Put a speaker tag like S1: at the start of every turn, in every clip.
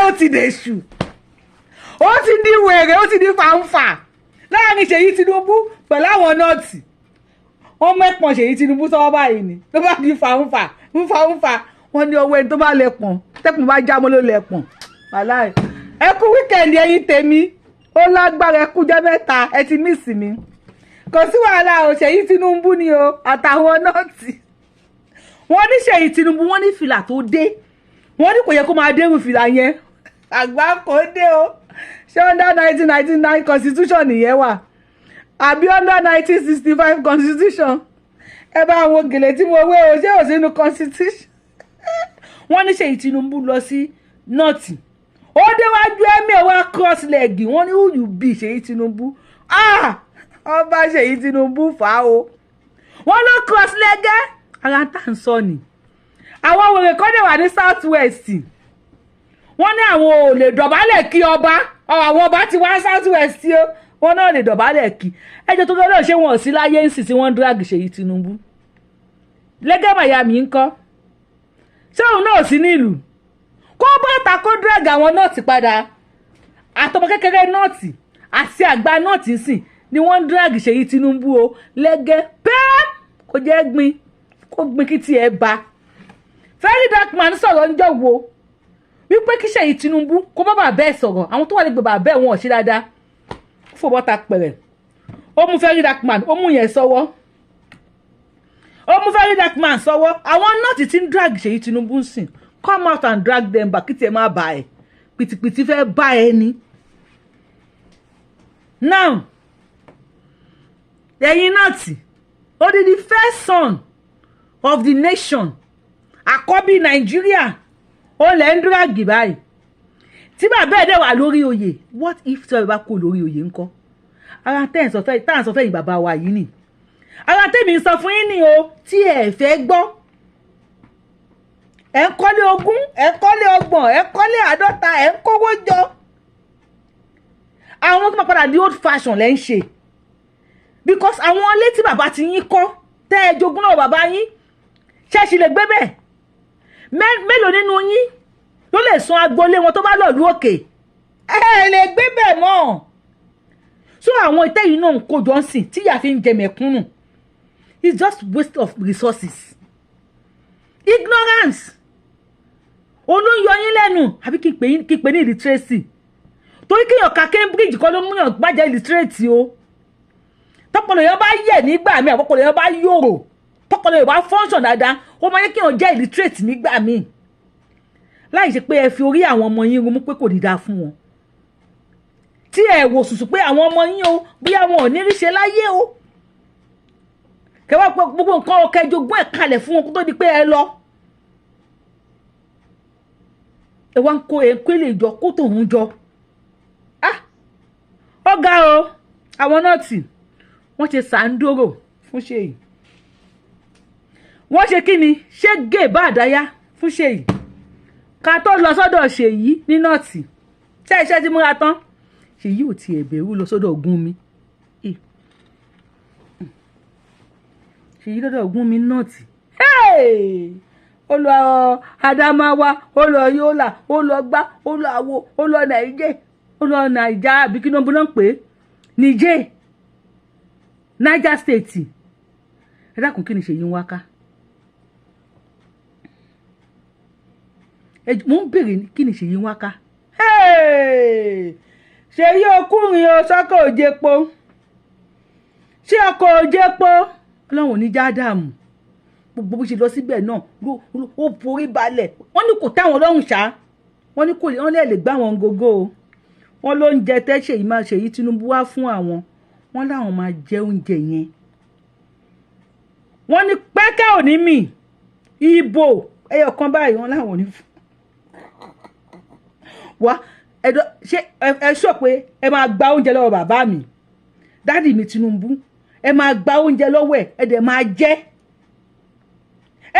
S1: ó ti dèṣù ó ti di wèrè ó ti di fàǹfà láàrin Ṣèyí Tinubu pẹ̀lú àwọn nọ́ọ̀tì wọ́n mẹ́pọ̀n Ṣèyí Tinubu sọ́wọ́ báyìí ni ló bá di fàǹfà wọ́n ní ọwọ́ ẹni tó bá lẹ̀pọ̀n tẹ́kùn bá jámọ́ ló lẹ̀pọ̀n wàláì. ẹ kú wíkẹ̀ndì ẹ̀yin tèmi ó lágbára ẹ kú jẹ́ mẹ́ta ẹ ti mísì mi kò sí wàhálà o Ṣèyí Tinubu ni o àtàwọn nọ́ọ̀tì wọ́n ní Ṣèyí Tinubu wọ́n ní fìlà tó dé wọ́n ní kò yẹ kó máa dérú fìlà yẹn àgbà kò dé o ṣé under 1999 constitution nìyẹn wà àbí under 1965 constitution ẹ bá àwọn gèlè tí mo wé o ṣé ò sínú constitution wọ́n ní Ṣèyí Tinubu lọ sí nọ́ọ̀tì ó déwájú ẹ̀mí wa cross leg wọ́n ní who you be Ṣèyí Tinubu ọba Ṣèyí Tinubu fà á o wọ́n ló cross leg ara tá à ń sọ ni àwọn wèrè kọ́ dẹ̀ wà ní south west wọ́n ní àwọn ò lè dọ̀bálẹ̀ kí ọba àwọn ọba ti wá south west o wọ́n náà lè dọ̀bálẹ̀ kí ẹjọ́ tó lọ́dọ̀ ṣé wọn ò sí láyé ń sì tí wọ́n drag Ṣèyí Tinubu lẹ́gẹ́ Miami ń kọ́ ṣé òun náà sí nílùú kó bọ́ta kó drag àwọn nọ́ọ̀tì padà àtọmọ kékeré nọ́ọ̀tì àti àgbà nọ́ọ̀tì sìn ni wọ́n drag Ṣèyí Tinubu o lẹ́gẹ́ pẹ́ẹ́ kò jẹ́ gbin kó gbin kí tiẹ̀ bá Very Dark Man sọ̀rọ̀ níjọ́ wo wípé kí Ṣèyí Tinubu kó bá bàbá ẹ̀ sọ̀rọ̀ àwọn tó wà lẹ́gbẹ̀ẹ́ bàbá ẹ̀ wọn ò ṣe dáadáa fò bọ́ta pẹ̀rẹ̀ ó mú Very Dark Man ó mú yẹn sọ́wọ́ ó mú Very Dark Man sọ́wọ́ àwọn nọ́ọ̀tì tí ń drag Ṣèyí Tinubu sìn come out and drag them back kí tiẹ̀ má bà ẹ̀ pìtìpìtì fẹ́ bá ẹ ní. Now ẹ̀yin nọ́ọ̀tì ó di the first son of the nation àkọ́bí Nàìjíríà ó lẹ̀ ń drag báyìí tí bàbá ẹ̀ dẹ̀ wà lórí oyè what if tí wọ́n bá kó lórí oyè ńkọ́ ara tẹ́ ẹ̀ sọ fẹ́ yìí bàbá wa yìí nì ara tẹ́mi ń sọ fún yín ni o tí ẹ̀ fẹ́ gbọ́ ẹ̀ ń kọ́lé ogún ẹ̀ ń kọ́lé ọgbọ̀n ẹ̀ ń kọ́lé àádọ́ta ẹ̀ ń kówó jọ àwọn tó máa padà di old fashion lẹ́ ń ṣe because àwọn ilé tí bàbá ti yín kọ́ tẹ́ ẹ jogún náà bàbá yín ṣẹ́ẹ̀ṣì lè gbé bẹ́ẹ̀ mélòó nínú yín ló lè san agboolé wọn tó bá lọ lú òkè ẹ lè gbé bẹ́ẹ̀ mọ́ so àwọn ìtẹ́ yìí náà ń kó jọ ń sìn tí ìyá fi ń jẹ mẹ̀kúnnù it's just waste of resources ignorance olóyún yín lẹ́nu àbí kí n pè ní illiteracy torí kéèyàn ka Cambridge kọ́ ló múyàn gbájẹ́ illiterate o tọpọlọ yẹn bá yẹ nígbà míì àpọpọlọ yẹn bá yòrò tọpọlọ yẹn bá function dáadáa ó máa yẹ kéèyàn jẹ́ illiterate nígbà míì láì ṣe pé ẹ fi orí àwọn ọmọ yín rumú pé kò ní dáa fún wọn tí ẹ wò sùsù pé àwọn ọmọ yín o bí àwọn ò ní rí ṣe láyé o kẹwàá pé gbogbo nǹkan ọkọ ẹjọgbọn ẹ kalẹ̀ fún wọn kó tó di pé ẹ lọ ẹ wá ń kó lè jọ kó tòun jọ ọ̀gá o àwọn nọ́ọ̀tì wọ́n ṣe sàǹdóró fún Ṣèyí wọ́n ṣe kí ni ṣé gé bá àdáyá fún Ṣèyí ká tó lọ sọ́dọ̀ Ṣèyí ní nọ́ọ̀tì ṣé iṣẹ́ ti múra tán Ṣèyí ò tiẹ̀ bẹ̀rù lọ sọ́dọ̀ Ògúnmi Ṣèyí lọ́dọ̀ Ògúnmi nọ́ọ̀tì ó lọ Adamawa ó lọ Yola ó lọ gbá ó lọ àwo ó lọ Nàìjẹ́ ó lọ Nàìjà àbí kí ló ń pè é Niger Niger State ẹ dákun kí ni Ṣèyí ń wá ká mo ń bèrè kí ni Ṣèyí ń wá ká Ṣèyí okùnrin o sọ́kọ̀ òjèpo ṣé ọkọ̀ òjèpo ọlọ́run ní jádàmù gbogbo bó ṣe lọ síbẹ̀ náà ó borí balẹ̀ wọ́n ní kò táwọn ọlọ́run ṣá wọ́n ní kò lè gbá wọn gógó o wọ́n ló ń jẹ tẹ́ Ṣèyí Tinubu wá fún àwọn wọ́n láwọn máa jẹ oúnjẹ yẹn wọ́n ní pẹ́kẹ́ òní mì ìbò ẹyọ kan báyìí wọ́n láwọn ò ní wá ṣé ẹ sọ pé ẹ máa gba oúnjẹ lọ́wọ́ bàbá mi dáàdì mi Tinubu ẹ máa gba oúnjẹ lọ́wọ́ ẹ dẹ̀ máa jẹ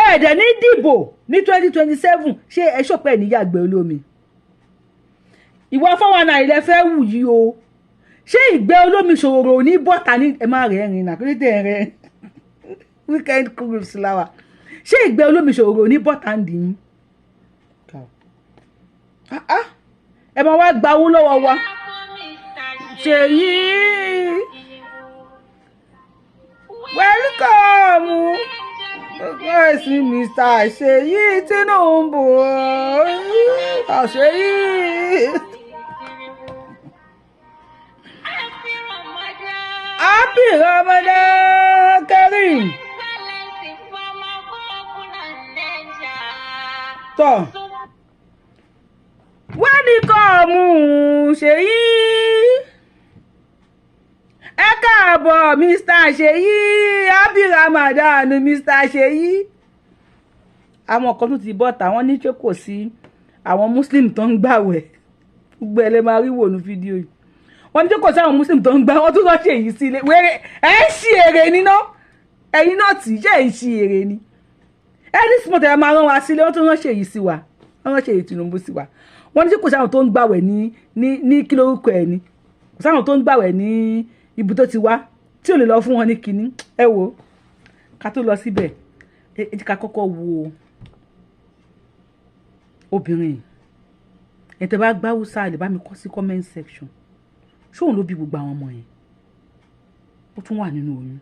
S1: ẹ dẹ̀ ní dìbò ní 2027 ṣé ẹ sọ pé ẹ níyàgbẹ́ olómi ìwọ fọwọ́n náà ilẹ̀ fẹ́ wù yí o ṣé ìgbẹ́ olómi ṣòro ní bọ́tà ní ẹ má rẹ̀ rìn náà kí ló dé rẹ̀ weekend cruise láwà ṣé ìgbẹ́ olómi ṣòro ní bọ́tà ń dì í ẹ máa wá gba owó lọ́wọ́ wa Ṣèyí welcome yes Mr. Ṣèyí Tinubu Ṣèyí happy Ramadan Kareem tọ́ welcome Ṣèyí ẹ káàbọ̀ Mr. Ṣèyí happy Ramadan Mr. Ṣèyí. Àwọn kan tó ti bọ́ tàwọn ní pé kò sí àwọn muslim tó ń gbàwẹ̀ gbogbo ẹ̀ lè máa rí wò ní fídíò yìí wọ́n ní pé kò sí àwọn muslim tó ń gbà wọ́n tún lọ́ọ́ Ṣèyí sílé wẹ́rẹ́ ẹ̀ ń ṣí èrè níná ẹ̀yin náà tì í jẹ́ ẹ̀ ń ṣí èrè ni ẹni tí mo tẹ̀lé máa rán wa sílé wọ́n tún rán Ṣèyí sí wa wọ́n rán Ṣèyí Tinubu sí wa wọ́n ní pé kò sí àwọn tó ń gbàwẹ̀ ní kí lórúkọ ẹ̀ ni kò sí àwọn tó ń gbàwẹ̀ ní ibi tó ti wá tí ò lè lọ fún wọn ní kinní ẹ wo ká tó lọ síbẹ̀ ẹ ká kọ́kọ́ wo obìnrin ẹ̀ tẹ́ bá gbá Hausa lè bá mi kọ sí comment section ṣóun ló bí gbogbo àwọn ọmọ yẹn ó tún wà nínú oyún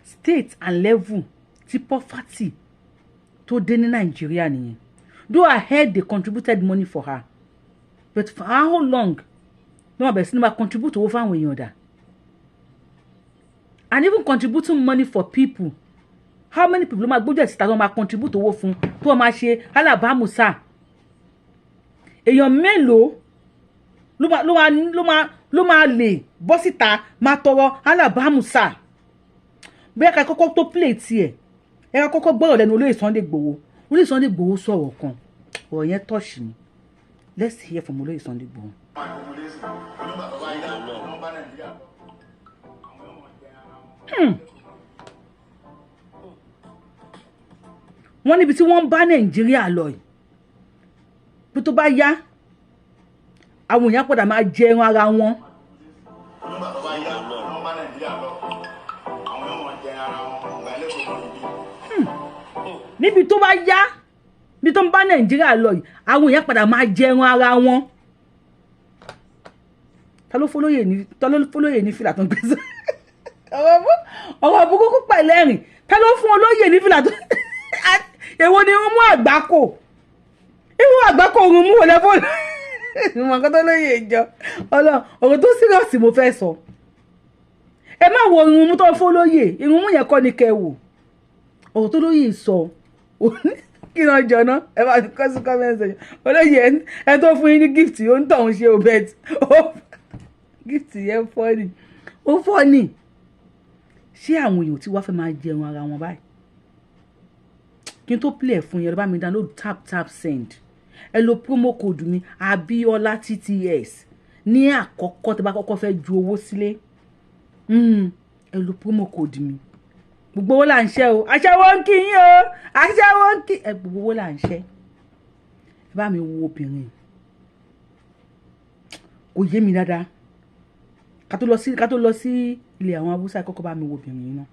S1: state and level tí poverty tó dé ní Nàìjíríà nìyẹn though I heard they contributed money for her but for how long no one bẹ̀rẹ̀ sí ní máa contribute owó fáwọn èèyàn dà and even contributing money for people how many people ló máa gbójú ẹ̀ síta tó máa contribute owó fún tó máa ṣe alábàámusa èèyàn mélòó ló máa lè bọ́ síta máa tọrọ alábàámusa bóyá ká kọ́kọ́ tó play tiẹ̀ ẹ ká kọ́kọ́ gbọ́rọ̀ lẹ́nu olóyè Sunday Igboho sọ̀rọ̀ kan ọ̀rọ̀ yẹn touch me let's hear from olóyè Sunday Igboho. Wọ́n níbi tí wọ́n ń bá Nàìjíríà lọ yìí bí tó bá yá àwọn èèyàn padà máa jẹ ẹran ara wọn. Níbi tó bá yá bí tó ń bá Nàìjíríà lọ yìí àwọn èèyàn padà máa jẹ ẹran ara wọn. Ta ló fọlóyè ní fìlà tó ń gbé sọ ọ̀rọ̀ àbúkú pẹ̀lú ẹ̀rìn ta ló fún olóyè ní fìlà tó èwo ni wọ́n mú àgbákò irú àgbákò òun mú wọlé fún ìmọ̀ nǹkan tó lóye ìjọ ọ̀rọ̀ tó sírọ̀sì mo fẹ́ sọ ẹ má wo irun mú tó fún olóyè irun mú yẹn kọ́ ni kẹ́ wò ọ̀rọ̀ tó lóye sọ kí náà jọ ná ẹ bá kọ́ sí kọ́mẹ́ǹsì olóyè ẹ tó fún yín ní gift ó ń tọ̀hún ṣe obet gift yẹn fọ́ọ̀nì ó fọ́ọ̀nì ṣé àwọn èèyàn tí wàá fẹ́ máa jẹun ara wọn báyìí kí n tó play ẹ̀ fún yẹn lọ bá mi download tap send ẹ lo promo code mi Abiola TTS ní àkọ́kọ́ tí bá kọ́kọ́ fẹ́ ju owó sílé ẹ lo promo code mi gbogbo owó là ń ṣe o aṣẹ́wó ń kí yín o aṣẹ́wó ń kí ẹ gbogbo owó là ń ṣe ẹ bá mi wo obìnrin kò yé mi dáadáa ká tó lọ sí ilé àwọn Haúsá kọ́kọ́ bá mi wo obìnrin náà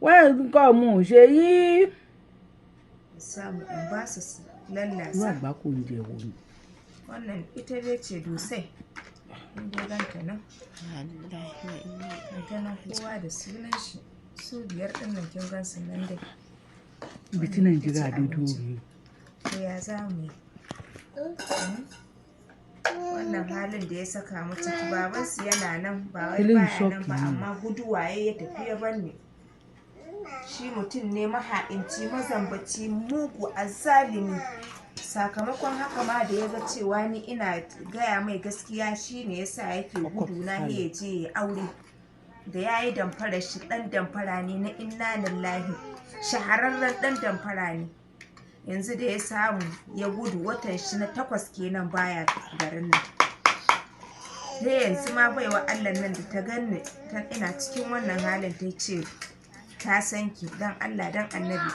S1: welcome Ṣèyí.
S2: Samu in ba su lallasa.
S1: Ruwa ba ku je wuri.
S2: Wannan ita dai ce dusai. Inda ganta nan. Ita nan kowa da sunan shi. Su biyar ɗin nan kin gan su nan dai.
S1: Biti Najeriya dai dole.
S2: To ya za mu yi? Wannan halin da ya saka mu ciki babansu yana nan ba wai baya nan ba amma guduwa ya tafi ya bar ni. Shi mutum ne maha'inci mazambaci mugu azzalimi sakamakon haka ma da ya ga cewa ni ina gaya mai gaskiya shine yasa yake gudu na ya je ya aure da yayi damfara shi dan damfara ne na inna lillahi shahararren dan damfara ne yanzu da ya samu ya gudu watan shi na 8 kenan baya garin nan da yanzu ma baiwa Allah nan da ta ganni tan ina cikin wannan halin ta ce ta san ki dan Allah dan annabi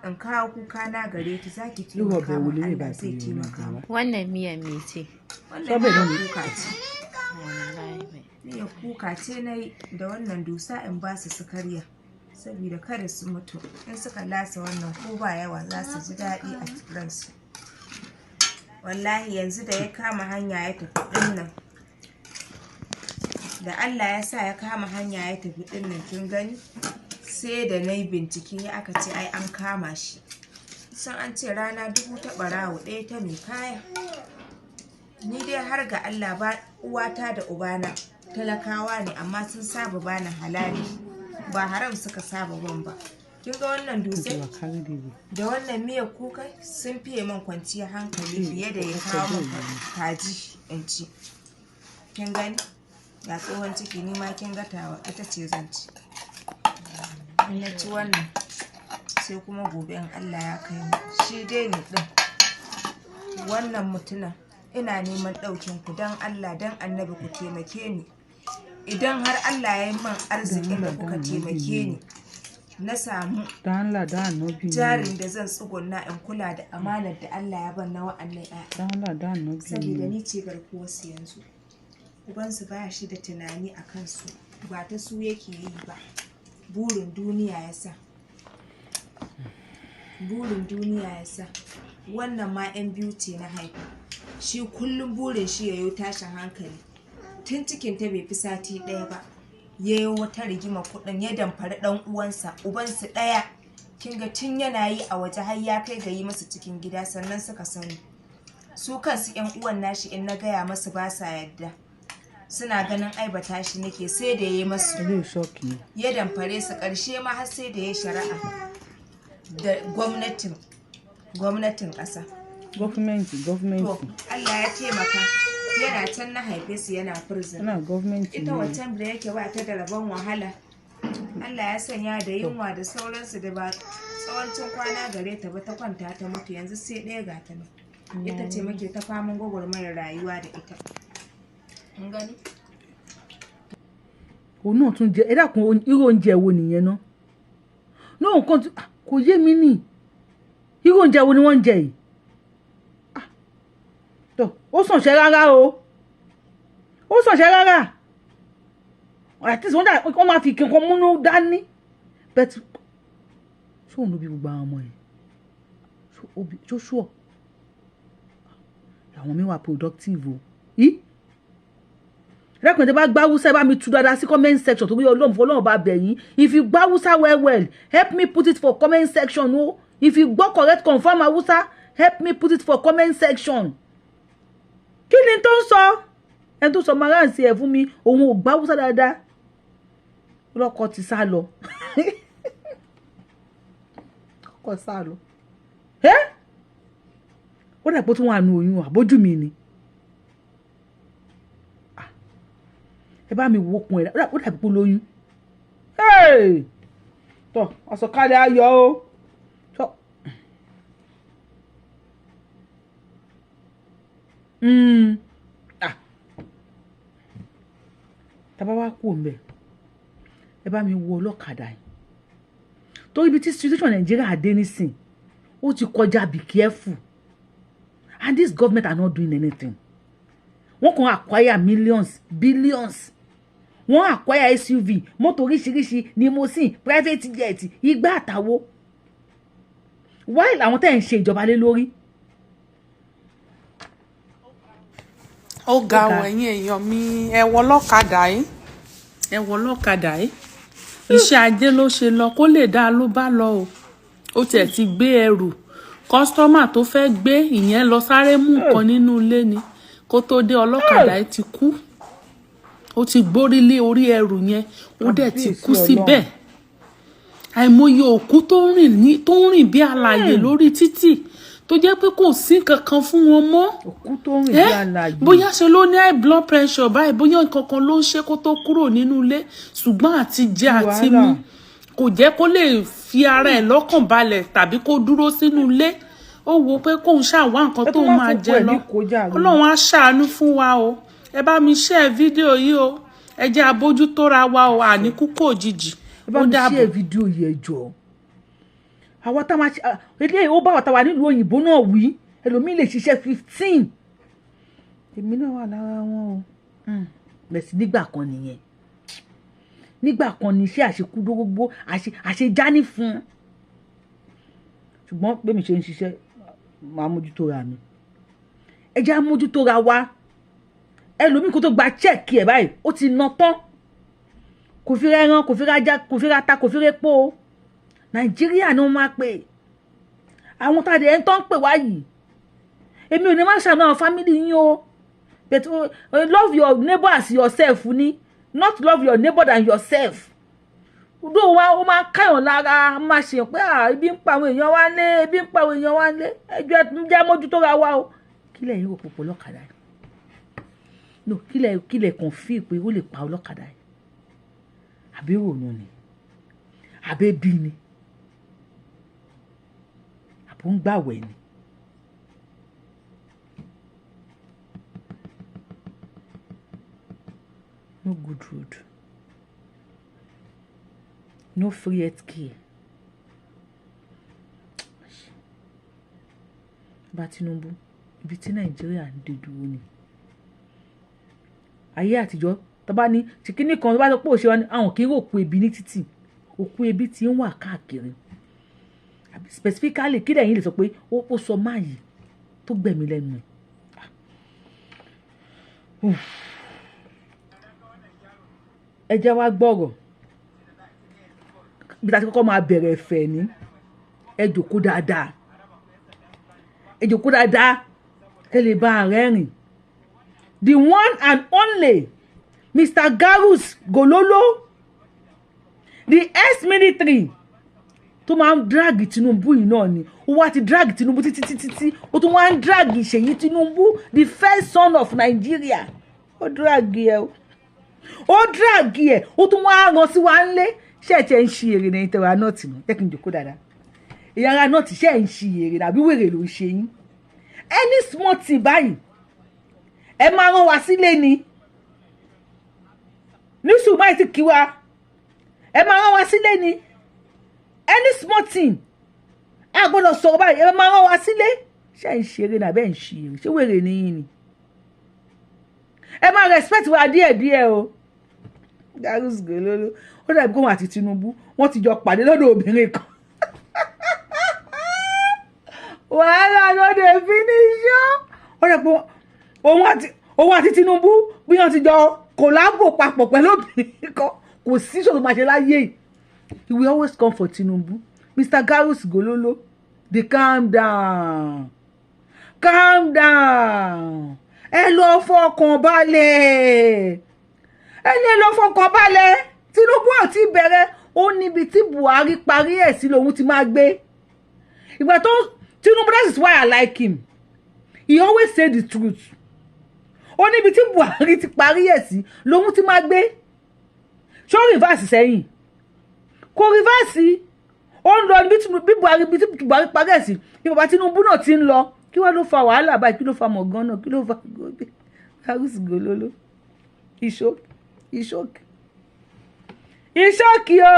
S2: in kawo kuka na gare ki zaki taimaka min Allah zai taimaka min
S3: wannan miyan me ce
S2: wannan kuka ce miyan kuka ce na da wannan dusa in ba su karya saboda kada su mutu in suka lasa wannan ko ba yawa za su ji daɗi a ransu wallahi yanzu da ya kama hanya ya tafi dinnan, da Allah ya sa ya kama hanya ya tafi dinnan, kin gani sai da nayi bincike aka ce ai an kama shi. San an ce rana 1000 ta barawo ɗaya ta mai kaya. Ni dai har ga Allah ba uwata da ubana talakawa ne amma sun saba bani halali, ba haram suka saba ban ba. Kin ga wannan dutse da wannan miyar kuka sun fiye min kwanciyar hankali fiye da ya kawo min kaji in ci. Kin gani ya tsohon ciki ni ma kin ga tawa ita ce zan ci. In na ci wannan sai kuma gobe in Allah ya kai mu. Shi dai ne din wannan mutuna ina neman ɗaukin ku don Allah don annabi ku taimake ni. Idan har Allah ya yi min arzikin da kuka taimake ni na samu jarin da zan tsuguna in kula da amanar da Allah ya ban na wa'annan ƴaƴa, saboda ni ce garkuwarsu yanzu. Ubansu baya shi da tunani a kansu, ba ta su yake yi ba, burin duniya ya sa. Burin duniya ya sa. Wannan ma 'yan biyu ce na haifa, shi kullum burin shi yayo tashin hankali. Tun cikin ta bai fi sati ɗaya ba yayo wata rigima kuɗin ya damfari ɗan uwansa, ubansu ɗaya. Kin ga tun yana yi a waje har ya kai ga yi masa cikin gida sannan suka sani. Su kansu 'yan uwan nashi in na gaya masu ba sa yadda, suna ganin aibata shi nake, sai da yayi masu ya damfare su ƙarshe ma har sai da ya shari'a da gwamnatin ƙasa.
S1: Gwamnati.
S2: To Allah ya taimaka yana can na haife su yana prison. Ita wancan da yake ba ta da rabon wahala. Allah ya sanya da yunwa da sauransu da ba tsawancin kwana gare ta ba ta kwanta ta mutu, yanzu sai ɗaya ga ta nan. Ita ce muke ta faman gwagwarmayar rayuwa da ita. Kun gani?
S1: Òun náà tún jẹ, ẹ dákun irú oúnjẹ wo nìyẹn ná? Náà nǹkan kò yé mi ní. Irú oúnjẹ wo ni wọ́n ń jẹ yìí? Ó sàn ṣe rárá o. Ó sàn ṣe rárá. Àti wọ́n máa fi kankan múnú dání. Bẹ́ẹ̀ ṣé òun ló bí gbogbo àwọn ọmọ yẹn? Ṣó ṣùọ́? Àwọn mi wà productive o. Lẹ́kùn tí bá gbá Hausa bá mi tú dáadáa sí comment section tó bí Ọlọ́run bá bẹ̀ yín. If you gbá Hausa well, help me put it for comment section o. If you gbọ́ correct confirm Hausa, help me put it for comment section. Kí ni tó ń sọ? Ẹni tó sọ máa ráǹsì ẹ̀ fún mi, òun ò gbá Hausa dáadáa. Lọ́kọ ti sá lọ. Ọkọ sá lọ. Ó dà pé tí wọ́n á nu oyún àbójú mi ni. Ẹ bá mi wo okun ẹ̀, ó dà pé lóyún. Tọ́ àsọ̀kalẹ̀ ayọ̀ o. Tàbá wá kú ńbẹ̀, ẹ bá mi wo ọlọ́kadà yìí. Torí ibi tí situation Nigeria dé nísìn, ó ti kọjá be careful. And this government are not doing anything. Wọ́n kàn acquire millions, billions. Wọ́n acquire SUV, mọ́tò oríṣiríṣi, limousine, private jet, igbá àtàwo. While àwọn tẹ́ ń ṣe ìjọba lé lórí.
S3: Ó ga ọ ẹ̀yin èèyàn mi, ẹ wọ ọlọ́kadà yìí. Iṣẹ́ ajé ló ṣe lọ, kó lè dáa ló bá lọ o. Ó tiẹ̀ ti gbé ẹrù. Kọ́sítọ́mà tó fẹ́ gbé ìyẹn lọ sáré mú nǹkan nínú ilé ni. Kó tó dé ọlọ́kadà yìí ti kú. Ó ti gbórí lé orí ẹrù yẹn, ó dẹ̀ ti kú síbẹ̀. Àìmọye òkú tó ń rìn bí alààyè lórí títì. Tó jẹ́ pé kò sí kankan fún wọn mọ́.
S1: Òkú tó ń rìn bí alààyè.
S3: Bóyá ṣe ló ní high blood pressure báyìí, bóyá nǹkan kan ló ń ṣe kó tó kúrò nínú ilé, ṣùgbọ́n àti jẹ àti mu kò jẹ́ kó lè fi ara ẹ̀ lọ́kàn balẹ̀ tàbí kó dúró sínú ilé. Ó wo pé kóun ṣàwá nǹkan tó máa jẹ lọ. Ọlọ́run á ṣàánú fún wa o. Ẹ bá mi share fídíò yìí o. Ẹ jẹ́ abójútóra wa o, àní kúkú òjijì.
S1: Ẹ bá mi share fídíò yìí ẹ jọ̀ọ́. Àwọn tá máa ṣe ilé ó bá wà tá wà nílùú òyìnbó náà wí, ẹlòmíì lè ṣiṣẹ́ 15. Èmi náà wà lára wọn o. Bẹ̀sì nígbà kan nìyẹn. Nígbà kan ni iṣẹ́ àṣekúdó gbogbo àṣejáni fún. Ṣùgbọ́n pé mi ṣe ń ṣiṣẹ́ máa mójútó ra mi. ẹ jẹ́ amójútó ra wa ẹlòmíì kó tó gba check ẹ̀ báyìí ó ti ná tán kò fi rẹran kò fi rájá kò fi rata kò fi repo Nàìjíríà ni wọ́n máa pè àwọn tàdé ẹ̀ ń tán pè wá yìí èmi ò ní má ṣàánú àwọn family yín o but love your neighbor as yourself ni not love your neighbor than yourself do wa ó máa káyàn lára máa ṣe pé ibi ń pa àwọn èèyàn wá lé ebi ń pa àwọn èèyàn wá lé ẹjọ́ jẹ́ mójútó ra wa o kílẹ̀ yín rò pòpò lọ́kadà yìí no kílẹ̀ kàn fi pé ó lè pa ọlọ́kadà yìí àbí rònú ni àbí bí ni àbó ń gbàwẹ̀ ni. No good road. No free health care. Bá Tinubu, ibi tí Nàìjíríà ń dé dúró ni. Ayé àtijọ́, tó bá ní chikini kan tó bá sọ pé òṣèré ni àwọn kì í ròkú ebi ní títì. Òkú ebi tí ń wà káàkiri. Specifically, kí lẹ́yìn lè sọ pé ó sọ máa yìí tó gbẹ̀mí lẹ́nu ẹ̀. Ẹ jẹ́ wá gbọ́rọ̀ bí ta ti kọ́kọ́ máa bẹ̀rẹ̀ ẹ̀fẹ̀ ní ẹ jókòó dáadáa ẹ lè bá ààrẹ rìn the one and only Mr. Garus Gololo the ex-military tó máa ń drag Tinubu yìí náà ni ó wá ti drag Tinubu títí ó tún wá ń drag Ṣèyí Tinubu the first son of Nigeria ó drag ẹ o ó dragi ẹ ó tún wá rán sí wa nlé ṣe ẹ ń ṣe èrè ní ìtẹwà nọọtì mọ jẹ́ kí n jòkó dáadáa ìyára nọọtì ṣe ẹ ń ṣe èrè àbí wèrè ló ń ṣe yín any small thing báyìí ẹ máa rán wa sílé ni nísùn báyìí ti kí wa ẹ máa rán wa sílé ni any small thing a gbọ́dọ̀ sọ̀rọ̀ báyìí ẹ máa rán wa sílé ṣe ẹ ń ṣe èrè nàbẹ́ ń ṣe èrè ṣé wèrè ní yín ni ẹ máa respect wa díẹ̀díẹ̀ o Garus Gololo ó dàbí kóhun àti Tinubu wọ́n ti jọ pàdé lọ́dọ̀ obìnrin kan wàhálà lọ́dọ̀ fínísọ́ ó dàbí òun àti Tinubu bí wọ́n ti jọ kòlábò papọ̀ pẹ̀lú obìnrin kan kò sí ṣòro máa ṣe láyé yìí he will always come for Tinubu Mr. Garus Gololo dey calm down ẹ lọ fọkàn balẹ̀ Tinubu àti bẹ̀rẹ̀ ó níbi tí Buhari parí ẹ̀ sí lòun ti máa gbé ìgbà tó Tinubu, that is why I like him, he always say the truth ó níbi tí Buhari ti parí ẹ̀ sí lòun ti máa gbé ṣó reverse sẹ́yìn kò reverse ó ń lọ bí Buhari parí ẹ̀ sí ní bàbá Tinubu náà ti ń lọ kí wọ́n ló fa wàhálà báyìí kí ló fa mọ̀gán náà kí ló fa Garus Gololo ìṣókì o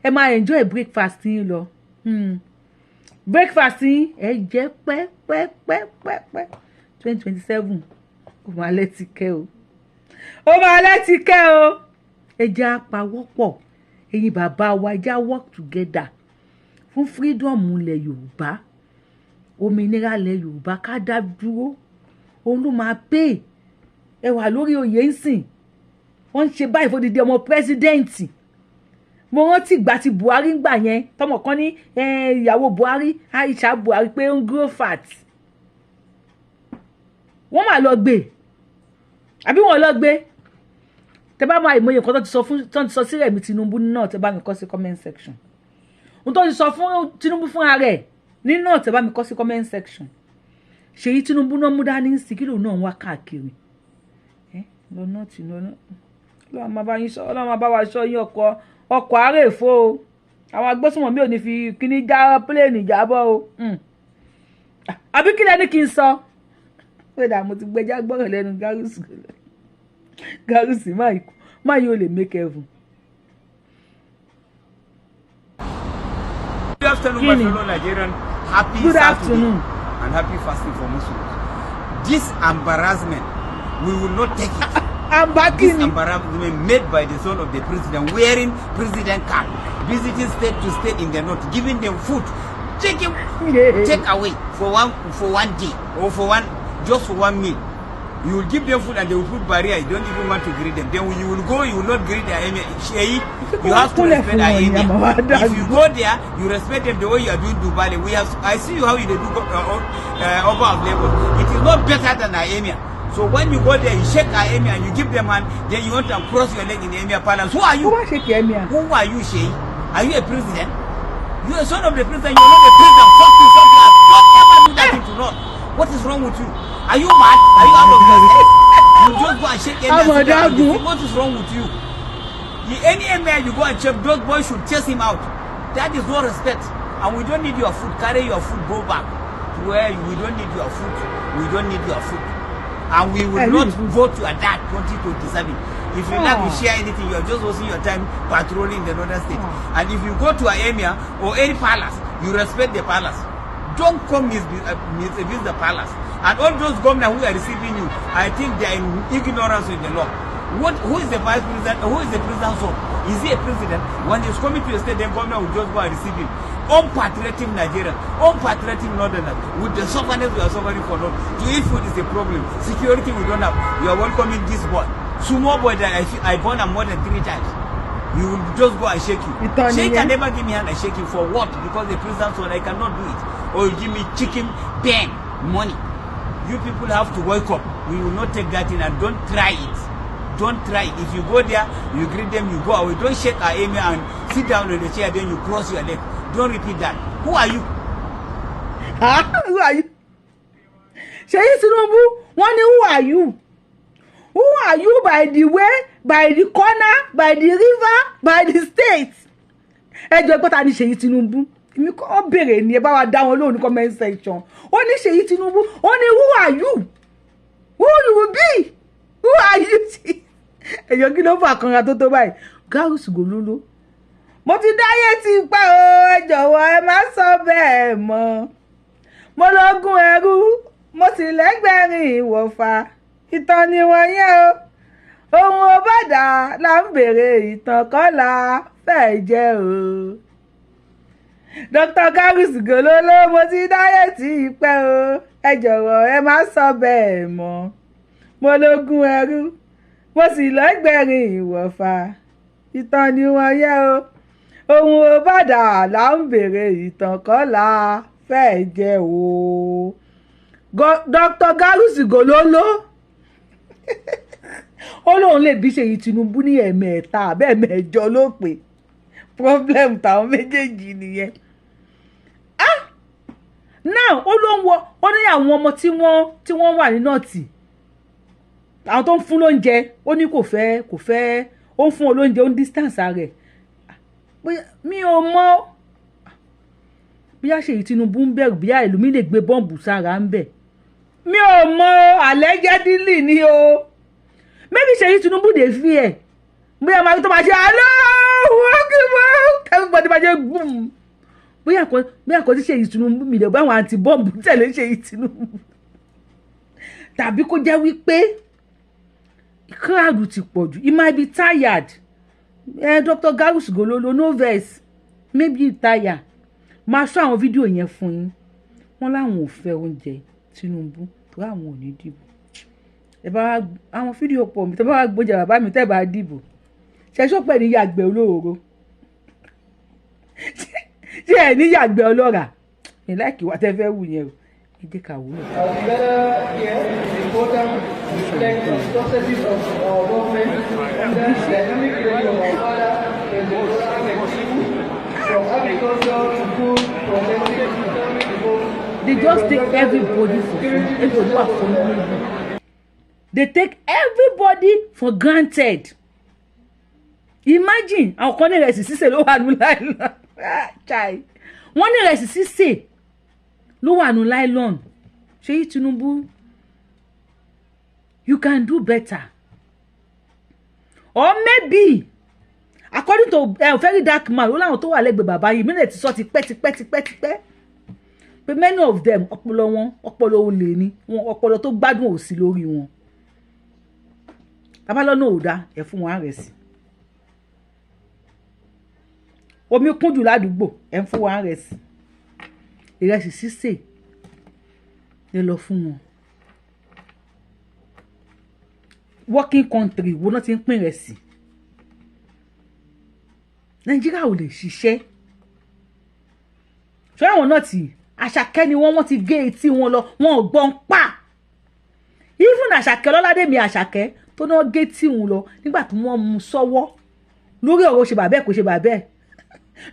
S1: ẹ máa enjoy breakfast yín lọ breakfast yín ẹ jẹ pẹ́pẹ́pẹ́pẹ́ 2027 ó máa lẹ́tí kẹ́ o ẹ jẹ́ àpawọ́pọ̀ ẹ̀yin bàbá wa ẹ jẹ́ work together fún freedom ilẹ̀ Yorùbá òmìnira ilẹ̀ Yorùbá ká dá dúró òun ló máa pè ẹ wà lórí oyè ń sìn wọ́n ń ṣe báyìí fódìdí ọmọ pírẹsidẹ́ǹtì mo rántí ìgbà tí Buhari ń gbà yẹn tọmọ kan ní ìyàwó Buhari Aisha Buhari pé ń grow fat wọ́n máa lọ gbé àbí wọ́n lọ gbé tẹ bá máa ìmọye nǹkan tó ti sọ sí Rẹ̀mí Tinubu náà tẹ bá mi kọ sí comment section ohun tó ti sọ fún Tinubu fúnra rẹ̀ nínú náà tẹ bá mi kọ sí comment section Ṣèyí Tinubu náà mú dání sí kílò náà wá káàkiri lọ́nà tí lọ́nà ọlọ́run máa bá wa ṣọ́ yín ọkọ̀ àárẹ̀ èfó o àwọn agbésùnmọ̀ mi ò ní fi kíní já pílẹ̀nì jábọ́ o àbí kí lẹ́ni kí n sọ pé mo ti gbẹjá gbọ́rọ̀ lẹ́nu Garus máa yóò lè make heaven.
S4: Good afternoon, my fellow Nigerian. Happy
S1: Good
S4: Saturday
S1: afternoon.
S4: and happy fasting for Muslims. This embarrassment, we will not take it. This embarrassment made by the son of the president wearing president cap, visiting state to state in the north, giving them food, take him, take away for one day or just for 1 meal. You will give them food and they will put barrier. You don't even want to greet them. Then you will go, you will not greet the emir. SEYI, you have to respect the emir. If you go there, you respect them the way you are doing Dubai. I see you how you do over of Lagos. It is not better than the emir. So when you go there, you shake the emir and you give them hand. Then you want to cross your leg in the emir palace. Who are you? Who are you, SEYI? Are you a president? You are a son of the president. You are not a president. Fuck you, fuck you. Don't ever do that thing to us. What is wrong with you? Are you mad? Are you out of your head? You just go and shake emir. What is wrong with you? Any emir you go and check, those boys should chase him out. That is no respect. And we don't need your food. Carry your food. Go back to where we don't need your food. We don't need your food. And we will not vote to adapt 2027. If you like to share anything, you are just wasting your time patrolling the northern state. And if you go to an emir or any palace, you respect the palace. Don't come misabuse the palace. And all those governors who are receiving you, I think they are in ignorance of the law. Who is the vice president? Who is the president's son? Is he a president? When he's coming to a state, then governor will just go and receive him. Unpatriotic Nigerians, unpatriotic Northerners, with the suffering we are suffering for now. To eat food is a problem. Security we don't have. You are welcoming this boy. Small boy that I born him more than 3 times. You will just go and shake you. SEYI can never give me hand and shake you for what? Because the president's son, I cannot do it. Or you give me chicken, pen, money. You people have to wake up. We will not take that in and don't try it. Don't try it. If you go there, you greet them, you go away. Don't shake our emir and sit down on the chair, then you cross your leg. Don't repeat that. Who are you?
S1: Who are you? SEYI TINUBU, who are you? Who are you by the way, by the corner, by the river, by the state? Ẹjọ́ gbọ́ta ní SEYI TINUBU. Èmi kò béèrè ní ẹ bá wa dá wọn lóhùn ní comment section. Ó ní SEYI TINUBU, ó ní who are you? Who you be? Who are you? Ẹ̀yọ́ kí ló fà kanra tó báyìí? Garus Gololo. Mo ti dáyé ti pẹ́ o, ẹ jọ̀wọ́ ẹ má sọ bẹ́ẹ̀ mọ́. Mo lọ́gùn ẹrú, mo sì lẹ́gbẹ̀rin ìwọ̀fà. Ìtàn ni wọ́n yẹn o. Ohun ó bá dà la ń bèrè ìtàn kọ́ la fẹ́ jẹ́ o. Dr. Garus Gololo, mo ti dáyé ti pẹ́ o. Ẹ jọ̀wọ́ ẹ má sọ bẹ́ẹ̀ mọ́. Mo lọ́gùn ẹrú, mo sì lẹ́gbẹ̀rin ìwọ̀fà. Ìtàn ni wọ́n yẹn o. Ohun ó bá dà la ń bèrè ìtàn kọ́ la fẹ́ jẹ́ o. Dr. Garus Gololo. Ó lóun lè bí SEYI TINUBU ní ẹ̀mẹ́ta bẹ́ẹ̀ mẹ́jọ ló pé problem táwọn méjèèjì nìyẹn. Now ó ló ń wọ ó ní àwọn ọmọ tí wọ́n wà ní nọ́ọ̀tì àwọn tó ń fún lóúnjẹ ó ní kò fẹ́ ó ń fún wọn lóúnjẹ ó ń distance rẹ̀ mi ò mọ̀ bóyá SEYI TINUBU ń bẹ̀rù bóyá ìlú mi lè gbé bọ́ǹbù sára ń bẹ̀ mi ò mọ̀ allegedly ni o. Maybe SEYI TINUBU dey fear. Bóyá máa tó máa ṣe Allahu Akbar. Everybody máa ṣe boom. Bóyá kò tí SEYI TINUBU mi lè bá àwọn anti-bomb tẹ̀lé SEYI TINUBU. Tàbí kó jẹ́ wípé crowd ti pọ̀ jù. He might be tired. Dr. Garus Gololo no vex. Maybe he tired. Máa ṣọ́ àwọn fídíò yẹn fún yín. Wọ́n láwọn ò fẹ́ oúnjẹ TINUBU tó àwọn ò ní dìbò. Ẹ bá àwọn fídíò pọ̀ mi tẹ́ bá wá gbọ́jà bàbá mi tẹ́ bá dìbò ṣẹ́ṣọ́ pẹ̀ ní yàgbẹ́ olóoro ṣé ẹ̀ ní yàgbẹ́ ọlọ́ra ní láìkí wá tẹ́ fẹ́ wù yẹn o ẹ jẹ́ ká wúlò. They just take everybody for food. They take everybody for granted. Imagine àwọn kan ní ìrẹsì sísè ló wà nù nylon. Wọ́n ní ìrẹsì sísè ló wà nù nylon. SEYI TINUBU, you can do better. Or maybe according to a very dark man ó láwọn tó wà lẹ́gbẹ̀ẹ́ bàbá yìí mílẹ̀ ti sọ ti pẹ́. But many of them ọpọlọ olè ni wọn ọpọlọ tó gbádùn òsì lórí wọn. Abalọ́nà ò dá ẹ̀ fún wọn rẹ̀ sí. Omi kúnjù ládùúgbò ẹ̀ ń fún wọn rẹ̀ sí. ìrẹsì sísè ẹ lọ fún wọn. Working country wo náà ti ń pín ìrẹsì? Nàìjíríà ò lè ṣiṣẹ́. ṣé àwọn náà tí Àṣàkẹ́ ni wọ́n ti gé etí wọn lọ, wọn ò gbọ́n pa. Even Àṣàkẹ́ Lọ́ládèmí Àṣàkẹ́ tó náà gé tí wọn lọ nígbà tí wọ́n mú sọ́wọ́ lórí ọ̀rọ̀ ṣe bàbẹ́ kò ṣe bàbẹ́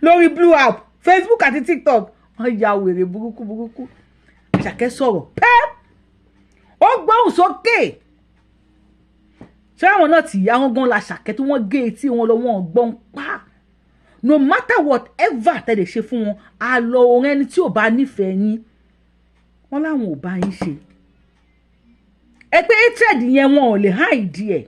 S1: lórí blue app Facebook àti TikTok wọ́n ya wèrè burúkú. Àṣàkẹ́ sọ̀rọ̀ pẹ́ ó gbóhùn sókè. ṣé àwọn náà tí àwọn gan la Àṣàkẹ́ tí wọ́n gé etí wọn lọ, wọn ò gbọ́n pa. No matter whatever tẹ́ lè ṣe fún wọn, a lọ orin ẹni tí ò bá nífẹ̀ẹ́ yín wọ́n láwọn ò bá yín ṣe. Ẹ pé hatred yẹn wọn ò lè hide ẹ̀.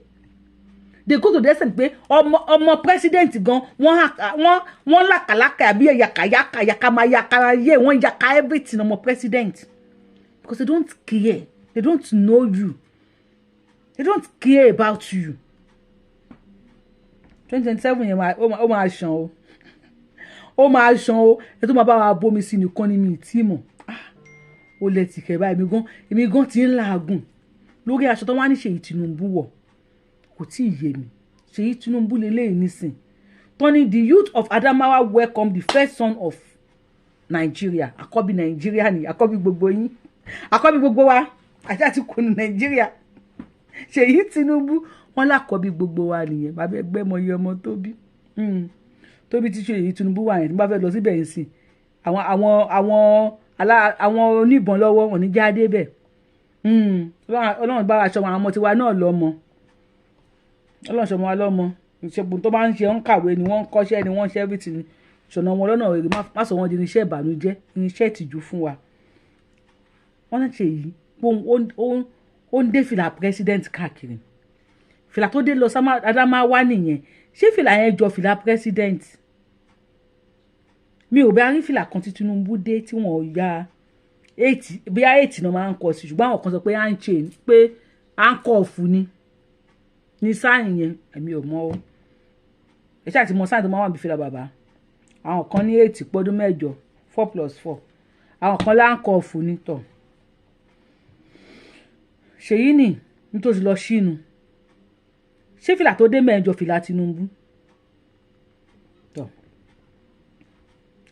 S1: They go to the extent pé ọmọ president gan wọ́n làkàlàkà àbí yàkàyàkàyàkàmáyàkàyè wọ́n yàkà everything ọmọ president because they don't care, they don't know you, they don't care about you. 2027 yẹn ó máa ṣàn o, ó máa ṣàn o. ẹ tó máa bá wa bomi sí nìkan ni mi tí mọ̀ ó lẹ tìkẹ́ báyìí èmi gan ti ń làágùn lórí aṣọ tó wá ní Ṣèyí Tinubu wọ̀ kò tí ì yé mi. Ṣèyí Tinubu lélẹ́yìn nísìn Tony, the youth of Adamawa welcome the first son of Nigeria. Àkọ́bí Nigeria ni àkọ́bí gbogbo yín, àkọ́bí gbogbo wa àti àti kò ní Nigeria. Ṣèyí Tinubu wọ́n lákọ́bí gbogbo wa nìyẹn. Bàbá ẹgbẹ́ mọ iye ọmọ Tóbi tí Ṣèyí Tinubu wà yẹn tí wọ́n bá fẹ́ lọ síbẹ̀ yìí sí àwọn oníbọn lọ́wọ́ wọn ní jáde bẹ́ẹ̀. Ọlọ́run bá aṣọ àwọn ọmọ tiwa náà lọ́mọ. Ọlọ́run ṣọmọ wa lọ́mọ. Ìṣègùn tó bá ń ṣe ń kàwé ni wọ́n ń kọ́ṣẹ́ ni wọ́n ń ṣe everything. Ṣọ̀nà wọn lọ́nà èrè má sọ wọ́n di irinṣẹ́ ìbànújẹ́, irinṣẹ́ ìtìjú fún wa. Wọ́n náà ṣe yìí ó ń dé fìlà president káàkiri. Fìlà tó dé lọ Adamawa nìyẹn. Ṣé fìlà yẹn jọ fìlà president? Mi ò bá rí fìlà kan tí Tinubu dé tí wọ́n ya 8 bí i 8 náà máa ń kọ sí, ṣùgbọ́n àwọn kan sọ pé handchain pé handcuff ní sáyìn yẹn èmi ò mọ̀ o. ẹ ṣáà ti mọ sáyìn tó máa wà bí fìlà bàbá. Àwọn kan ní 8 pọ́dún 8 4+4, àwọn kan handcuff ní tọ̀. Ṣèyí ni nítorí lọ sínú. Ṣé fìlà tó dé mẹ́jọ fìlà Tinubu? Tọ̀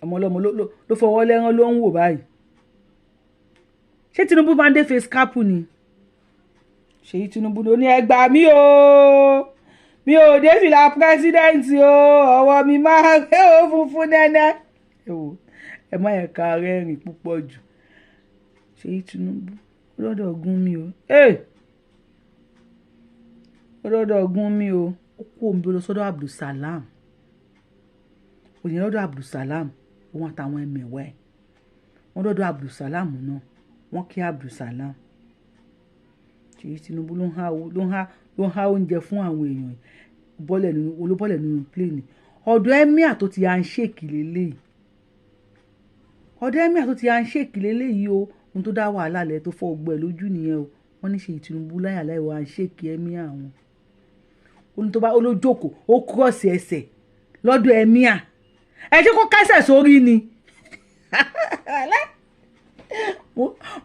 S1: ọmọ ọlọ́mọ ló fọwọ́ lẹ́rán ló ń wò báyìí. Ṣé Tinubu máa ń dé face cap ni? Ṣèyí Tinubu ló ní ẹ gbà mí o, mi ò dé fìlà president o, ọwọ́ mi máa ń rẹ́ o funfun nẹ́nẹ́. Ẹ má yẹ ká rẹ́rìn púpọ̀ jù. Ṣèyí Tinubu lọ́dọ̀ gún mi o, lọ́dọ̀ gún mi o. Ó kó omi lọ sọ́dọ̀ Abdulsalam. Òyìn lọ́dọ̀ Abdulsalam òun àtàwọn ẹ̀mẹ̀wẹ̀ ẹ̀ wọ́n lọ́dọ̀ Abdulsalam náà wọ́n kí Abdulsalam. Ṣèyí Tinubu ló ń há oúnjẹ fún àwọn èèyàn olóbọ́lẹ̀ nínú pléènì. Ọ̀dọ̀ emir tó ti handshake lélẹ́yìí. Ọ̀dọ̀ emir tó ti handshake lélẹ́yìí o. Ohun tó dá wàhálà lẹ̀ tó fọ́ ọgbẹ́ lójú nìyẹn o. Wọ́n ní Ṣèyí Tinubu láyà láìwọ̀ handshake emir àwọn. Ohun tó bá olójókòó ó cross ẹsẹ̀ lọ́dọ̀ emir. Ẹ jẹ́ kó kẹ́sẹ̀ sórí ni.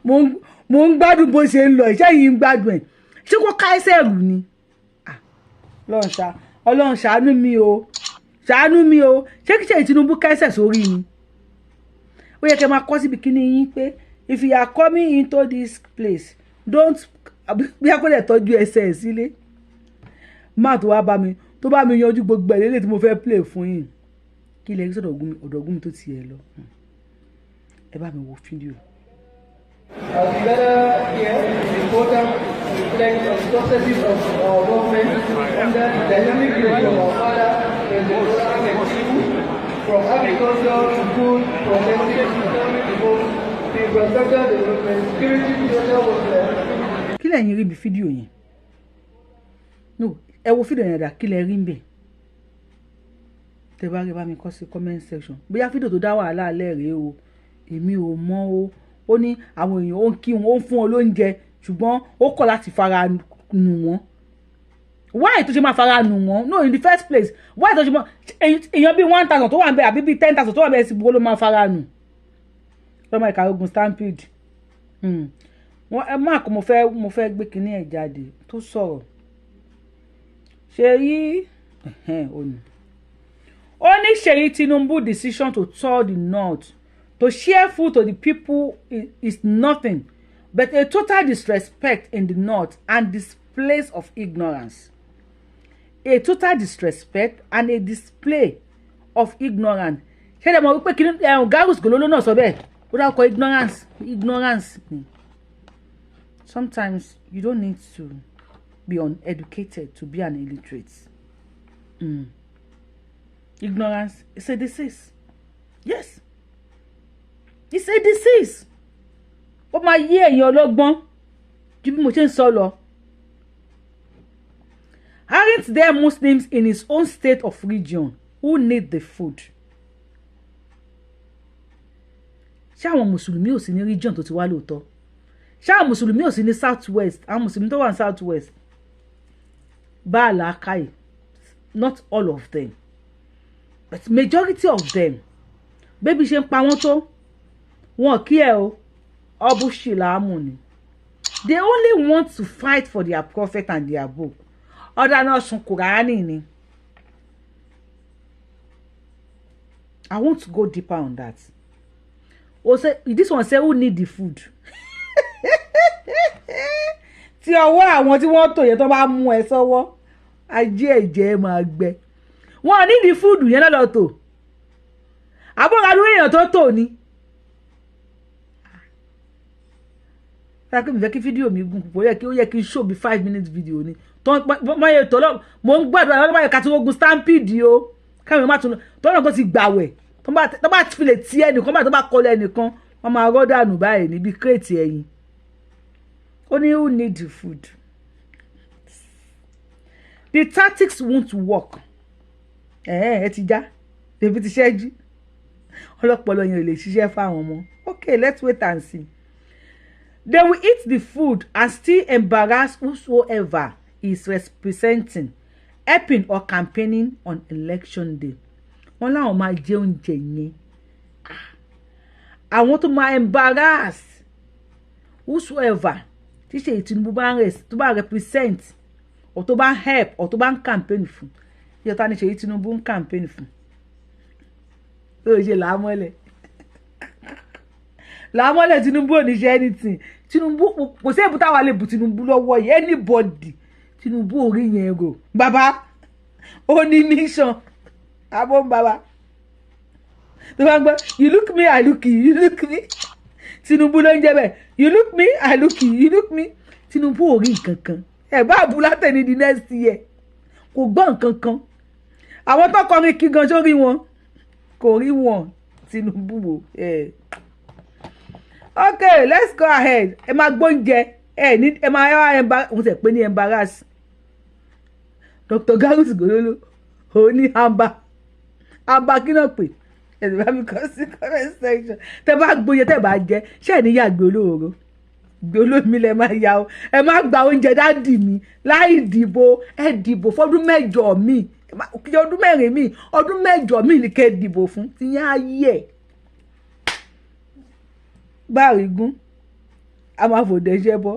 S1: Mo ń gbádùn bó ṣe ń lọ, iṣẹ́ yìí ń gbádùn ẹ̀. Ṣé kó kẹ́sẹ̀ rù ni? Ọlọ́run ṣàánú mi o, ṣàánú mi o. Ṣé kí Ṣèyí Tinubu kẹ́sẹ̀ sórí ni? Ó yẹ kẹ́ máa kọ́ síbi kíní yín pé if you are coming into this place don't bí a kò lè tọ́jú ẹsẹ̀ sílé. Má tó wá bá mi yanjú gbogbo ẹ̀ lélẹ̀ tí mo fẹ́ play fún yín. Kí lè rí sọ́dọ̀ ọ̀dọ̀gún mi tó ti ẹ̀ lọ. Ẹ bá mi wo fídíò.
S5: Together here is important to reflect on the processes of our government under the dynamic vision of our father, President Tinubu, from agriculture to food, from education to economic growth, to infrastructure development, security, social welfare.
S1: Kí lẹ̀yin rí bí fídíò yẹn? No, ẹ wo fídíò yẹn dà, kí lẹ rí ń bẹ̀? Tẹ́ bá rí bá mi kọ sí comment section. Bóyá fídíò tó dá wàhálà alẹ́ rèé o, èmi ò mọ̀ o. Ó ní àwọn èèyàn ó ń kí wọn, ó ń fún wọn lóúnjẹ, ṣùgbọ́n ó kọ̀ láti fara nù wọ́n. Why tó ṣe máa fara nù wọ́n? No, in the first place, why tó ṣe máa èèyàn bíi 1,000 tó wà ń bẹ àbí bíi 10,000 tó wà ń bẹ sí gbogbo ló máa fara nù. tọ́mọ ìkàrógun stampede wọ́n mark mo fẹ́ gbé kinní ẹ̀ jáde tó sọ̀rọ̀ Ṣèyí only Ṣèyí Tinubu decision to tour the north to share food to the people is nothing but a total disrespect in the north and displays of ignorance. A total disrespect and a display of ignorance. Ṣé ẹ mọ̀ wípé kí ni Garus Gololo náà sọ bẹ́ẹ̀ ó dáa kọ ignorance ni. Sometimes you don't need to be uneducated to be an illiterate. Ignorance is a disease. Yes. It's a disease. Ó máa yé èèyàn ọlọ́gbọ́n ju bí mo ṣe ń sọ lọ. Aren't there Muslims in his own state of region who need the food? Ṣé àwọn Mùsùlùmí ò sí ní region tó ti wá lóòótọ́? Ṣé àwọn Mùsùlùmí ò sí ní south west? Àwọn Mùsùlùmí tó wà ní south west. Bá a làákàyè. Not all of them. But majority of them. Bébí ṣe ń pa wọ́n tó. Wọn kí ẹ o. Ọbú ṣì láàmú ni. They only want to fight for their prophet and their book. Ọ̀dà náà sun Kùránì ni. I want to go deeper on that. This one say who need the food? Tí ọwọ́ àwọn tí wọ́n tò yẹn tó bá mú ẹ sọ́wọ́ ajé ẹ̀jẹ̀ máa gbẹ. Wọ́n ní the food yẹn lọ́dọ̀ tó. Àbọ̀gàdú èèyàn tó tò ní. Sáà kí mi fẹ́ kí fídíò mi gùn púpọ̀ ó yẹ kí n show bí 5-minute video ni. Mo yẹ tọ́lọ́ mo ń gbàdúrà lọ́dọ̀ báyìí kàtí ogun stampede o. Káwọn máa tún lọ tọ́lọ́ kan ti gbàwẹ̀. Tó bá fi lè tí ẹnìkan bá tó bá kọlẹ̀ ẹnìkan wọ́n máa rọ́ dànù báyìí níbi kírètì ẹ̀yìn. Only who need the food. The tactics won't work. Ẹ ti já. Ebi ti ṣẹ́jú. Ọlọ́pọ̀lọ́ yẹn ò lè ṣiṣẹ́ fáwọn ọmọ. Okay, let's wait and see. They will eat the food and still embarrass whosoever is representing, helping or campaigning on election day. Wọ́n láwọn máa jẹ oúnjẹ yẹn. Àwọn tó máa embarrass whosoever tí Ṣèyí Tinubu bá represent or tó bá help or tó bá ń campaign fún. Yọta ni Ṣèyí Tinubu ń campaign fún. Ó ṣe làámọ́lẹ̀. Làámọ́lẹ̀ Tinubu ò ní ṣe anything. Tinubu kò sí èbúté àwọn àlebù Tinubu lọ́wọ́ yìí anybody. Tinubu ò rí yẹn ro. Bàbá ó ní mission. Abon baba. The man go, you look me, I look you. You look me. Tinubu ló ń jẹ́ bẹ́ẹ̀. You look me, I look you. You look me. Tinubu ò rí nǹkankan. Bá abúlátẹ̀ ní the next year. Kò gbọ́ nǹkankan. Àwọn tó kọrin kí gan sórí wọn. Kò rí wọn. Tinubu o. Okay, let's go ahead. Ẹ máa gbóúnjẹ. Ẹ máa embarrass. Dr. Garus Gololo. Ó ní àbá kí náà pè ẹ̀sìn bá mi kọ́ sí comment section tẹ́ bá gbóyè tẹ́ bá jẹ ṣé ẹ̀ níyà gbé olóòrò gbé olómi lẹ́ máa ya o ẹ má gba oúnjẹ dádì mi láì dìbò ẹ dìbò fọdún mẹ́jọ mi ọdún mẹ́rin mi ọdún mẹ́jọ mi ni kẹ́ dìbò fún ti yẹn ayé báàrí gún a máa fòdè ṣe bọ́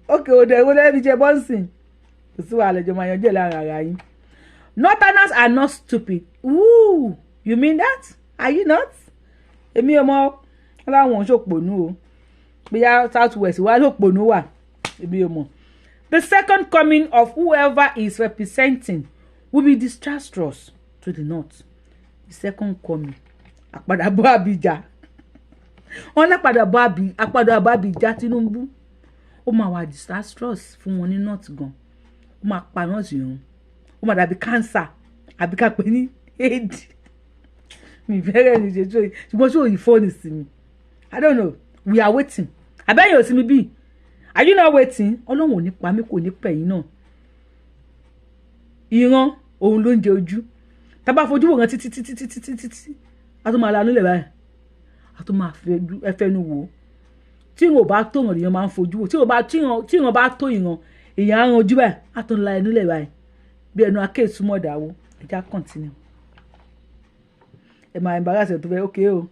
S1: ókè òdè ìwé lẹ́bi ṣe bọ́ nsìn kò sí wàhálà ìjọba yanjú ẹ̀ lára ara yín. Northerners are not stupid. Ooh, you mean that? Are you not? Èmi ọmọ láwọn ṣòpònú o. Bóyá Southwest wà lòpònú wà. Èmi ọmọ. The second coming of whoever is representing will be disastrous to the north. The second coming. Àpàdàbọ̀ Abija. Wọ́n lápàdàbọ̀ Abija Tinubu. Ó máa wà disastrous fún wọn ní north gan. Ó máa pa north yẹn. Ó máa dàbí cancer àbí ká pè ní AIDS mi fẹ́rẹ̀ ní ṣe tó yìí ṣùgbọ́n ṣé òyìn fóònù sí mi I don't know we are waiting abẹ́yìn ò sí mi bí are you not waiting ọlọ́run ò ní pa mí kò ní pẹ̀yìn náà ìran òun ló ń jẹ ojú tá bá fojú wò rán títí a tó máa lanú lẹ̀ báyìí a tó máa fẹnu wò ó tí ìran ò bá tó ìran èèyàn máa ń fojú wò tí ìran bá tó ìran èèyàn á ran ojú báyìí a tó ń la ẹnu lẹ̀ báyìí bí ẹnu akéèsú mọ̀dàwó ẹja continue ẹ máa embarrass ẹ tó fẹ́ okay o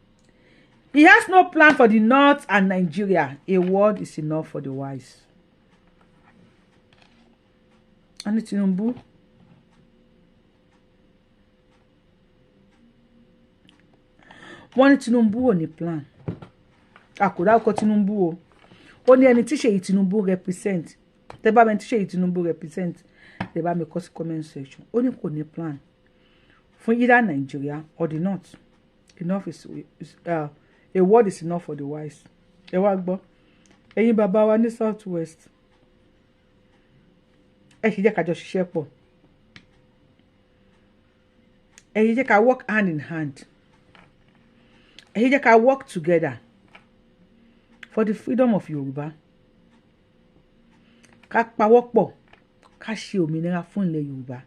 S1: He has no plan for the North and Nigeria. A word is enough for the wise. And TINUBU. Wọ́n ní TINUBU ò ní plan. Àkùdá ọkọ̀ TINUBU o. Ó ní ẹni tí SEYI TINUBU represent. Tẹ́ bá mẹ́ni tí SEYI TINUBU represent. Tẹ́ bá mi kọ sí comment section. Ó ní kò ní plan. For either Nigeria or the North. Enough is a word is enough for the wise. Ẹ wá gbọ́. Ẹ̀yin bàbá wa ní South West. Ẹ ṣe jẹ́ ká jọ ṣiṣẹ́ pọ̀. Ẹ ṣe jẹ́ ká work hand in hand. Ẹ ṣe jẹ́ ká work together for the freedom of Yoruba. Ká pawọ́pọ̀, ká ṣe òmìnira fún ilẹ̀ Yorùbá.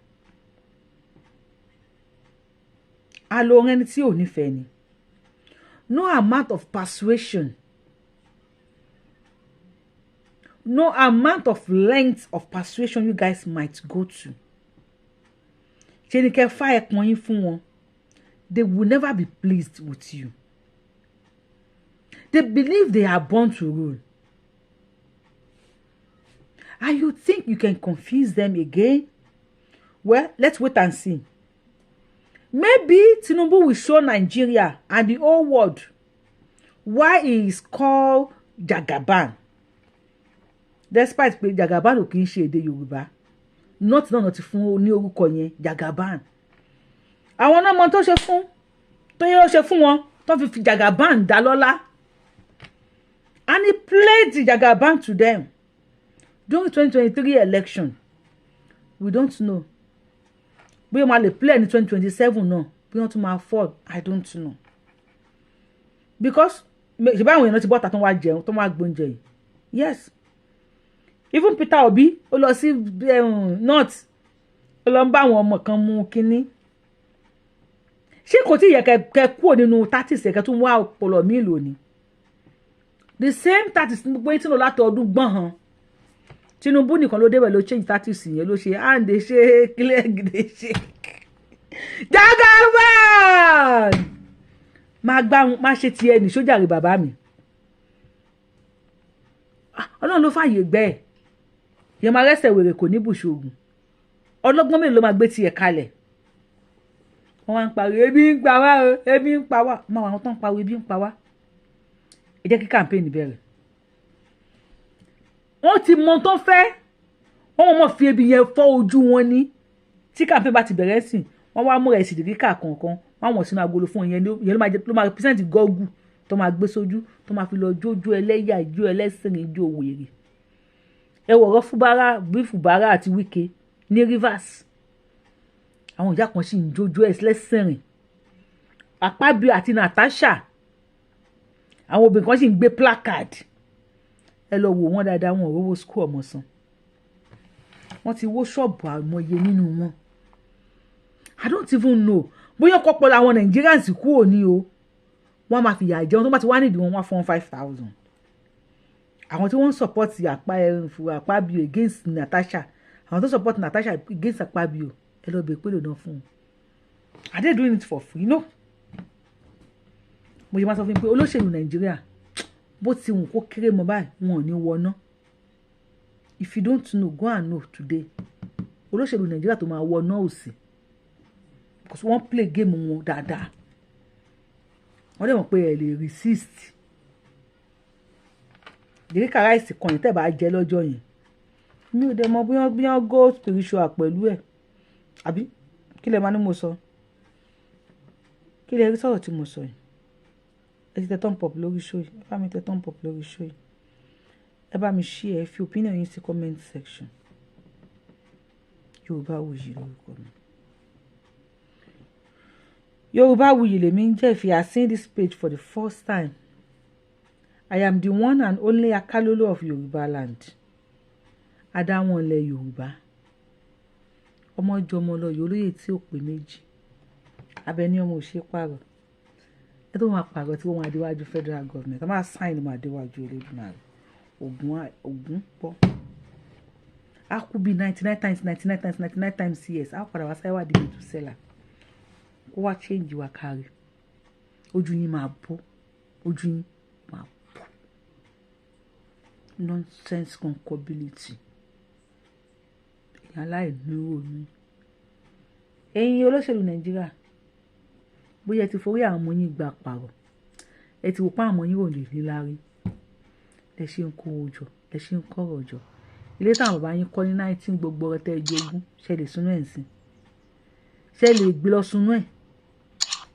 S1: Alo ẹni tí ò nífẹ̀ẹ́ ni. No amount of persuasion, no amount of length of persuasion you guys might go to. Ṣé ni kẹ́ fà ẹ̀pọ̀n yín fún wọn. They will never be pleased with you. They believe they are born to rule. And you think you can confuse them again? Well, let's wait and see. Maybe TINUBU will show Nigeria and the whole world why he is called Jagaban. Despite pé Jagaban ò kì í ṣe èdè Yorùbá. Not ti fún ní orúkọ yẹn Jagaban. Àwọn náà mọ tó ṣe fún. Tó yẹ ó ṣe fún wọn tó fi Jagaban dá lọ́lá. And he played the Jagaban to them during 2023 election. We don't know. Bí wọ́n máa lè play ní 2027 náà. Bí wọ́n tún máa fall, I don't know. Because ṣe báwọn èèyàn ti bọ́ta tó wá jẹun tó wá gbóúnjẹ yìí. Yes. Even Peter Obi ó lọ sí North. Ó lọ ń bá àwọn ọmọ kan mú kínní. Ṣé kò tí yẹ kẹ́ kúrò nínú 30 ṣe kẹ́ tún wá ọpọlọ mi lónìí? The same 30 gbogbo yín tí ló láti ọdún gbọ́n hàn. TINUBU nìkan ló débẹ̀ ló change 30 yẹn ló ṣe and ṣe clear gidi ṣe. Jagaban! Má ṣe tiẹ̀ ní sójà rí bàbá mi. Ọlọ́run ló fààyè gbẹ́ ẹ̀. Yẹn máa rẹ́sẹ̀ wèrè kò ní bùṣogun. Ọlọ́gbọ́n mélòó ló máa gbé tiẹ̀ kalẹ̀. Wọ́n wá ń pariwo ebi ń pa wá o, ebi ń pa wá. Máa wà wọ́n tán pariwo ebi ń pa wá. Ẹ jẹ́ kí campaign bẹ̀rẹ̀. Wọ́n ti mọ tó fẹ́. Wọ́n mọ̀ fi ebi yẹn fọ́ ojú wọn ní. Tí campaign bá ti bẹ̀rẹ̀ sí, wọ́n wá mú ẹ̀sìn ìdíríkà kankan. Wọ́n wọ̀n sínú agolo fún yẹn ló máa represent gọ́gù tó máa gbé sójú tó máa fi lọ jójó ẹlẹ́yà ijó ẹlẹ́sìn ijó wèrè. Ẹ wọ̀rọ̀ Fúbárà bí Fúbárà àti Wike ní Rivers. Àwọn ìyá kan sì ń jójó ẹlẹ́sìn rìn. Akpabio àti Natasha. Àwọn obìnrin kan sì ń gbé placard. Ẹ lọ wò wọ́n dáadáa wọn rówó school ọmọ san. Wọ́n ti wó ṣọ́ọ̀bù àmọye nínú wọn. I don't even know. Bóyá kọ́pọ̀ làwọn Nigerians kú òní o. Wọ́n máa fi yà jẹun tó bá ti wá nídìí wọn wá fún 5,000. Àwọn tí wọ́n support Akpabio against Natasha. Àwọn tó support Natasha against Akpabio. Ẹ lọ bèè pé lòdàn fún un. Are they doing it for free? No. Mo yẹ máa sọ fún mi pé olóṣèlú Nàìjíríà bó ti wù kó kéré mọ́ báyìí wọn ò ní wọná. If you don't know, go and know today. Olóṣèlú Nàìjíríà tó máa wọná òsì. Because wọ́n play game wọn dáadáa. Wọ́n dẹ̀ mọ̀ pé ẹ lè resist. Ìdíríkà ráìsì kan yìí tẹ́ bá jẹ lọ́jọ́ yẹn. Mi ò dẹ̀ mọ̀ bí wọ́n go spiritual pẹ̀lú ẹ̀. Àbí kí lẹ máa ní mo sọ? Kí lẹ rí sọ̀rọ̀ tí mo sọ yìí? Ẹ ti tẹ thumb up lórí show yìí. Ẹ bá mi tẹ thumb up lórí show yìí. Ẹ bá mi share fi opinion yín sí comment section. Yorùbáwùyí lórúkọ mi. Yorùbáwùyí lèmi ń jẹ́. If you are seeing this page for the first time, I am the one and only Akalolo of Yoruba land. Adáwọn ilẹ̀ Yorùbá. Ọmọ jọmọ lọ yòlóyè tí ó pè méjì. Abẹni ọmọ òṣè pààrọ̀. Ẹ tó máa pààrọ̀ tí wọ́n máa déwájú federal government. Wọ́n máa sign máa déwájú Elédùmarè. Ògún pọ̀. A kú bí 99 times yes. A padà wá sáyé wá di Mètúsẹ́là. Kó wá change wa kárí. Ojú yín máa bọ́. ojú yín máa pọ̀ nonsense concability èèyàn aláìníwò ni ẹ̀yin olóṣèlú Nàìjíríà bóyá ẹ ti forí àwọn ọmọ yín gba pààrọ̀ ẹ ti wò pé àwọn ọmọ yín ò lè ní láárí ẹ ṣe ń kó ojọ ẹ ṣe ń kọ̀rọ̀ jọ ilé táwọn bàbá yín kọ́ ní 19 gbogbo ọ̀rọ̀ tẹ́ ẹ jogún ṣe lè sunú ẹ̀ ń sìn ṣe lè gbé lọ sunú ẹ̀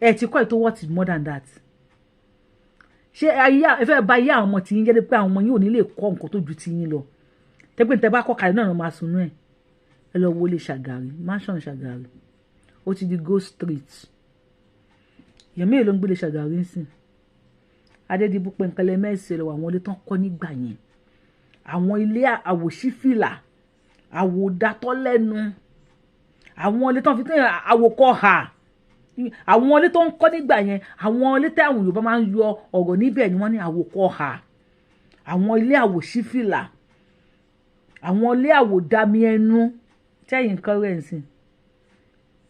S1: ẹ ti kọ́ ètò what is more than that ṣé ẹ fẹ́ bá yé àwọn ọmọ tí yín jẹ́ pé àwọn ọmọ yín ò ní lè kọ́ nǹkan tó ju ti yín lọ tẹ́gbẹ́ tẹ́ bá kọ́ kalẹ̀ náà ló máa sunú ẹ̀ ẹ lọ wọlé Ṣàgàrí mansion Ṣàgàrí ó ti di Ghost Street èèyàn mélòó ló ń gbélé Ṣàgàrí ń sìn Adédìbú pẹ̀ǹkẹ́lẹ́ mẹ́sẹ̀ lọ àwọn ilé tán kọ́ nígbà yẹn àwọn ilé àwòṣífìlà àwòdátọ́lẹ́nu àwọn ilé tán fi tẹ́ àwòkọ́ hà àwọn ilé tó ń kọ́ nígbà yẹn àwọn ilé tẹ́ àwọn Yorùbá máa ń yọ ọ̀rọ̀ níbẹ̀ ni wọ́n ní àwòkọ́ hà àwọn ilé àwòṣífìlà àwọn ilé àwòdámi ẹnu tẹ́yìn nǹkan rẹ̀ ń sìn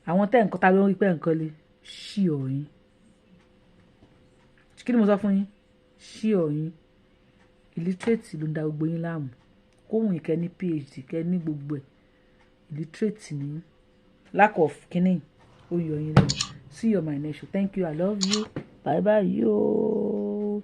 S1: àwọn tẹ́ nǹkan ta ló ń rí pẹ́ nǹkan lé ṣí ọ̀yìn kí ni mo sọ fún yín ṣí ọ̀yìn illiterate ló ń da gbogbo yín láàmú kóhùn ìkẹ́ ní PhD kẹ́ ní gbogbo ẹ̀ illiterate ní lack of kínní ó yọ yín lẹ́nu. See you on my next show. Thank you. I love you. Bye bye yo.